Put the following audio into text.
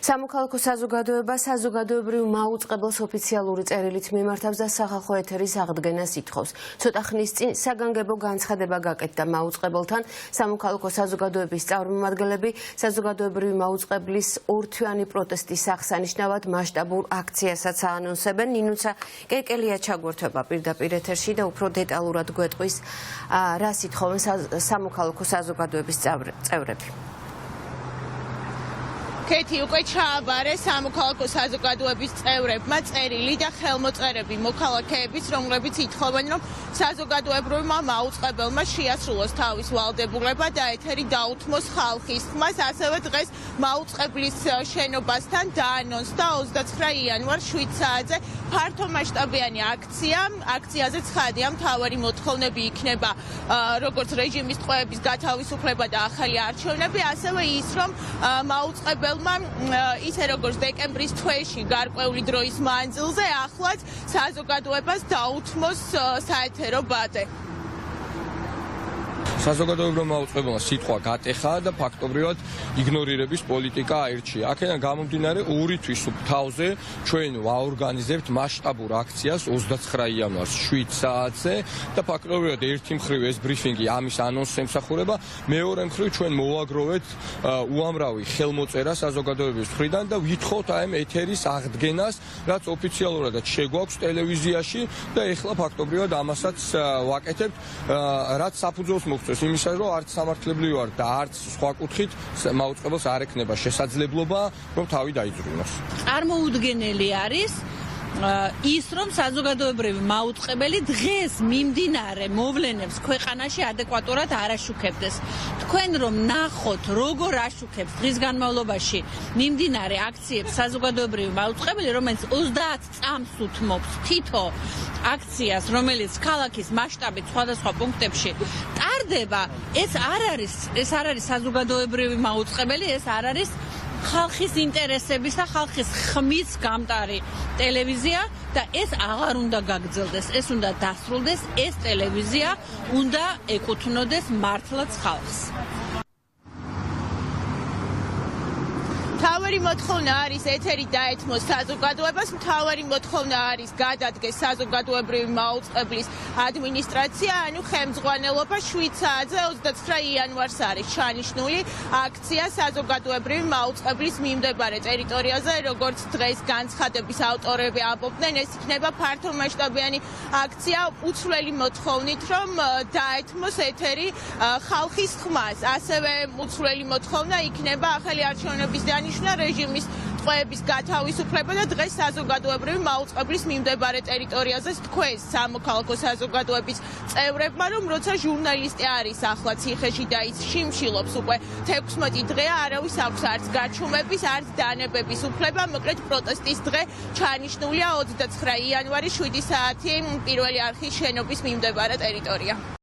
სამოქალაქო საზოგადოება საზოგადოებრივ მაუწყებელს ოფიციალური წერილით მიმართავს და სახალხო ეთერის აღდგენას ითხოვს. Ცოტა ხნის წინ საგანგებო განცხადება გაკეთდა მაუწყებელთან. სამოქალაქო საზოგადოების წარმომადგენლები საზოგადოებრივი მაუწყებლის ორთვიანი პროტესტის აღსანიშნავად მასშტაბურ აქციასაც აანონსებენ. ნინუცა კერკელია ჩაგვერთვება პირდაპირ ეთერში და უფრო დეტალურად გვეტყვის რას ითხოვენ სამოქალაქო საზოგადოების წევრები. Keti უკვე ჩააბარე სამოქალაქო საზოგადოების წევრებმა წერილი და ხელმოწერები მოქალაქეების, რომლებიც ითხოვენ, რომ საზოგადოებრივმა მაუწყებელმა შეასრულოს თავის ვალდებულება და ეთერი დაუთმოს ხალხის ხმას. ასევე დღეს მაუწყებლის შენობასთან დაანონსდა 29 იანვარს 7 საათზე ფართომასშტაბიანი აქცია. აქციაზე ცხადია, მთავარი მოთხოვნები იქნება როგორც რეჟიმის ტყვეების გათავისუფლება და ახალი არჩევნები, ასევე ის, რომ მაუწყებელ ისე როგორც დეკემბრის თვეში გარკვეული დროის მანძილზე ახლაც საზოგადოებას დაუთმოს საეთერო ბადე. საზოგადოებრივ მაუწყებელმა სიტყვა გატეხა და ფაქტობრივად იგნორირების პოლიტიკა აირჩია. აქედან გამომდინარე 2 თვის თავზე ჩვენ ვაორგანიზებთ მასშტაბურ აქციას 29 იანვარს 7 საათზე და ფაქტობრივად ერთი მხრივ ეს ბრიფინგი ამის ანონსს ემსახურება, მეორე მხრივ ჩვენ მოვაგროვეთ უამრავი ხელმოწერა საზოგადოების მხრიდან და ვითხოვთ აი ეთერის აღდგენას, რაც ოფიციალურადაც შეგვაქვს ტელევიზიაში და ეხლა ფაქტობრივად ამასაც ვაკეთებთ, რაც საფუძველს მოგწევს იმისა, რომ არც სამართლებრივი ვარ და არც სხვა კუთხით მაუწყებელს არ ექნება შესაძლებლობა, რომ თავი დაიძრუნოს. წარმოუდგენელი არის ის, რომ საზოგადოებრივი მაუწყებელი დღეს მიმდინარე მოვლენებს ქვეყანაში ადეკვატურად არ აშუქებდეს. თქვენ რომ ნახოთ, როგორ აშუქებს დღის განმავლობაში მიმდინარე აქციებს საზოგადოებრივი მაუწყებელი, რომელიც 30 წამს უთმობს თითო აქციას, რომელიც ქალაქის მასშტაბით სხვადასხვა პუნქტებში ტარდება, ეს არ არის საზოგადოებრივი მაუწყებელი, ეს არ არის ხალხის ინტერესების და ხალხის ხმის გამტარი ტელევიზია და ეს აღარ უნდა გაგრძელდეს, ეს უნდა დასრულდეს, ეს ტელევიზია უნდა ეკუთვნოდეს მართლაც ხალხს. მთავარი მოთხოვნა არის ეთერი დაეთმოს საზოგადოებას, მთავარი მოთხოვნა არის გადადგეს საზოგადოებრივი მაუწყებლის ადმინისტრაცია, ანუ ხელმძღვანელობა 7 საათზე 29 იანვარს არის ჩანიშნული აქცია საზოგადოებრივი მაუწყებლის მიმდებარე ტერიტორიაზე, როგორც დღეს განცხადების ავტორები ამბობდნენ, ეს იქნება ფართომასშტაბიანი აქცია უცვლელი მოთხოვნით, რომ დაეთმოს ეთერი ხალხის ხმას. ასევე უცვლელი მოთხოვნა იქნება ახალი არჩევნების დანიშნა რეჟიმის ტყვეების გათავისუფლება და დღეს საზოგადოებრივი მაუწყებლის მიმდებარე ტერიტორიაზე თქვეს სამოქალაქო საზოგადოების წევრებმა, რომ როცა ჟურნალისტი არის ახლა ციხეში და ის შიმშილობს უკვე 16 დღეა, არავის აქვს არც გაჩუმების, არც დანებების უფლება, მოკლედ პროტესტის დღე ჩანიშნულია 29 იანვარი 7 საათი პირველი არხის შენობის მიმდებარე ტერიტორია.